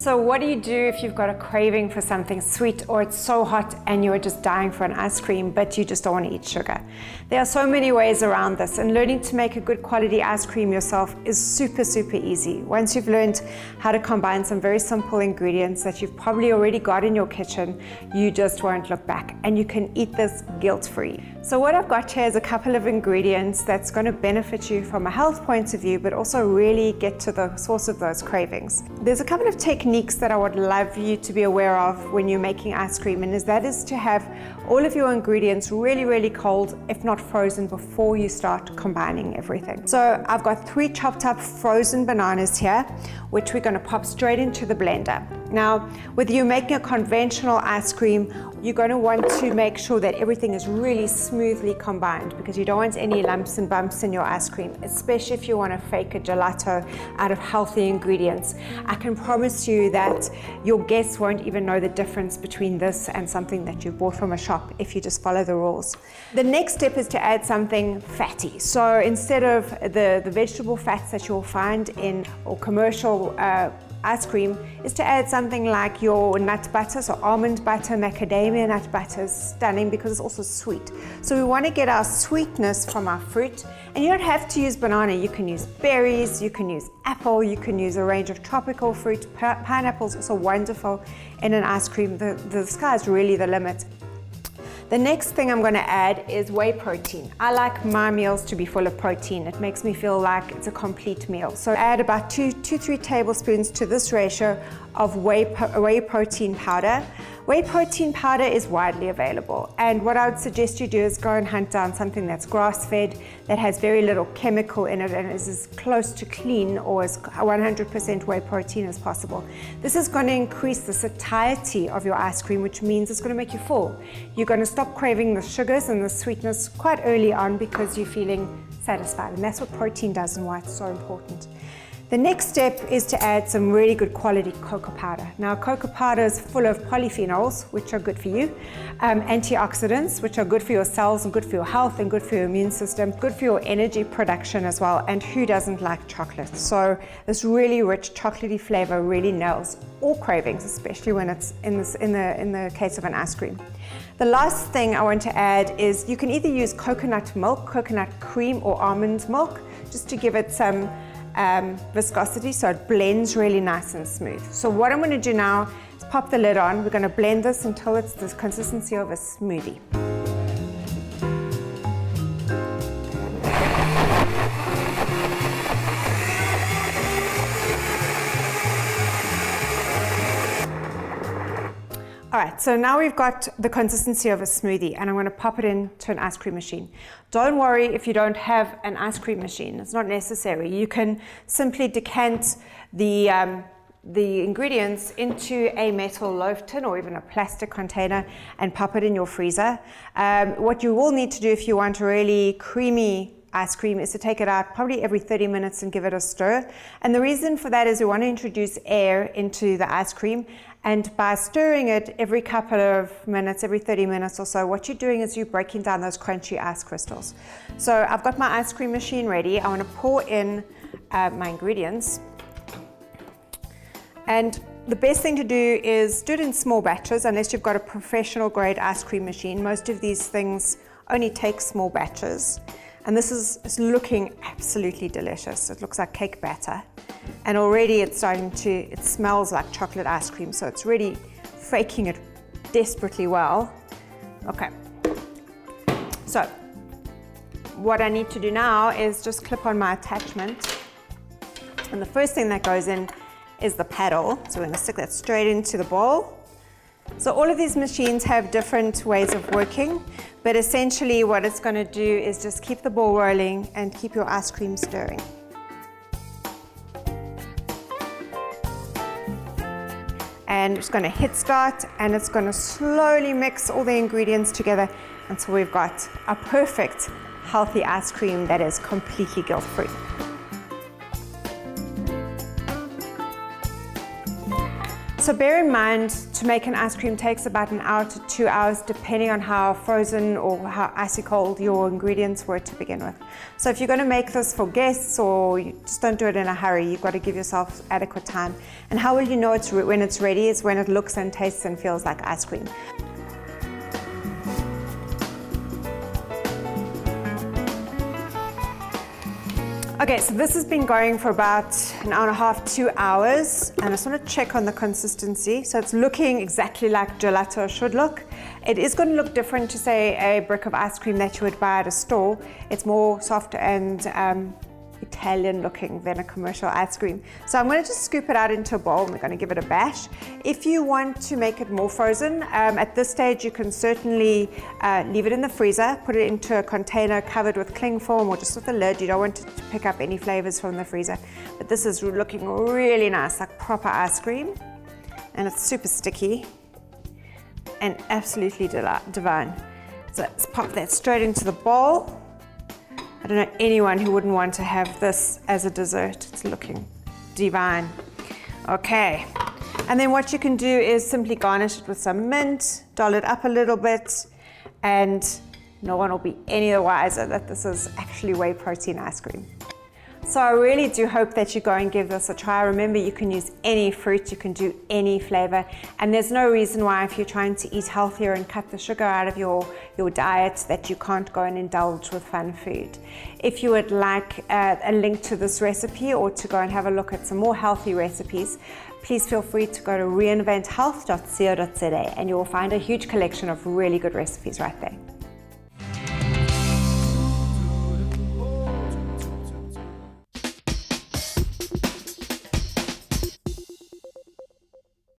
So what do you do if you've got a craving for something sweet, or it's so hot and you're just dying for an ice cream, but you just don't want to eat sugar? There are so many ways around this, and learning to make a good quality ice cream yourself is super, super easy. Once you've learned how to combine some very simple ingredients that you've probably already got in your kitchen, you just won't look back, and you can eat this guilt-free. So what I've got here is a couple of ingredients that's going to benefit you from a health point of view, but also really get to the source of those cravings. There's a couple of techniques that I would love you to be aware of when you're making ice cream, and that is to have all of your ingredients really, really cold, if not frozen, before you start combining everything. So I've got 3 chopped up frozen bananas here, which we're going to pop straight into the blender. Now, whether you're making a conventional ice cream, you're going to want to make sure that everything is really smoothly combined, because you don't want any lumps and bumps in your ice cream, especially if you want to fake a gelato out of healthy ingredients. I can promise you that your guests won't even know the difference between this and something that you bought from a shop if you just follow the rules. The next step is to add something fatty. So instead of the vegetable fats that you'll find in or commercial ice cream, is to add something like your nut butter. So almond butter, macadamia nut butter is stunning because it's also sweet. So we want to get our sweetness from our fruit, and you don't have to use banana. You can use berries, you can use apple, you can use a range of tropical fruit. Pineapple is also wonderful in an ice cream. The sky is really the limit. The next thing I'm going to add is whey protein. I like my meals to be full of protein. It makes me feel like it's a complete meal. So add about 2-3 tablespoons to this ratio of whey protein powder. Whey protein powder is widely available, and what I would suggest you do is go and hunt down something that's grass-fed, that has very little chemical in it, and is as close to clean or as 100% whey protein as possible. This is going to increase the satiety of your ice cream, which means it's going to make you full. You're going to stop craving the sugars and the sweetness quite early on because you're feeling satisfied, and that's what protein does and why it's so important. The next step is to add some really good quality cocoa powder. Now, cocoa powder is full of polyphenols, which are good for you, antioxidants, which are good for your cells and good for your health and good for your immune system, good for your energy production as well, and who doesn't like chocolate? So this really rich chocolatey flavor really nails all cravings, especially when it's in the case of an ice cream. The last thing I want to add is you can either use coconut milk, coconut cream, or almond milk, just to give it some viscosity, so it blends really nice and smooth. So what I'm going to do now is pop the lid on. We're going to blend this until it's the consistency of a smoothie. All right, so now we've got the consistency of a smoothie, and I'm going to pop it into an ice cream machine. Don't worry if you don't have an ice cream machine. It's not necessary. You can simply decant the ingredients into a metal loaf tin or even a plastic container and pop it in your freezer. What you will need to do if you want a really creamy ice cream is to take it out probably every 30 minutes and give it a stir. And the reason for that is we want to introduce air into the ice cream, and by stirring it every couple of minutes, every 30 minutes or so, what you're doing is you're breaking down those crunchy ice crystals. So I've got my ice cream machine ready. I want to pour in my ingredients, and the best thing to do is do it in small batches unless you've got a professional grade ice cream machine. Most of these things only take small batches. And this is looking absolutely delicious. It looks like cake batter. And already it smells like chocolate ice cream, so it's really faking it desperately well. Okay. So what I need to do now is just clip on my attachment. And the first thing that goes in is the paddle. So we're going to stick that straight into the bowl. So all of these machines have different ways of working, but essentially what it's going to do is just keep the ball rolling and keep your ice cream stirring. And it's going to hit start, and it's going to slowly mix all the ingredients together until we've got a perfect healthy ice cream that is completely guilt-free. So bear in mind, to make an ice cream takes about an hour to 2 hours, depending on how frozen or how icy cold your ingredients were to begin with. So if you're going to make this for guests, or you just don't do it in a hurry, you've got to give yourself adequate time. And how will you know when it's ready is when it looks and tastes and feels like ice cream. Okay, so this has been going for about an hour and a half, 2 hours, and I just want to check on the consistency. So it's looking exactly like gelato should look. It is going to look different to, say, a brick of ice cream that you would buy at a store. It's more soft and Italian looking than a commercial ice cream. So I'm going to just scoop it out into a bowl and we're going to give it a bash. If you want to make it more frozen, at this stage you can certainly leave it in the freezer, put it into a container covered with cling film or just with a lid. You don't want it to pick up any flavors from the freezer. But this is looking really nice, like proper ice cream. And it's super sticky and absolutely divine. So let's pop that straight into the bowl. I don't know anyone who wouldn't want to have this as a dessert. It's looking divine. Okay, and then what you can do is simply garnish it with some mint, doll it up a little bit, and no one will be any the wiser that this is actually whey protein ice cream. So I really do hope that you go and give this a try. Remember, you can use any fruit, you can do any flavor, and there's no reason why, if you're trying to eat healthier and cut the sugar out of your diet, that you can't go and indulge with fun food. If you would like a link to this recipe or to go and have a look at some more healthy recipes, please feel free to go to reinventhealth.co.za and you will find a huge collection of really good recipes right there.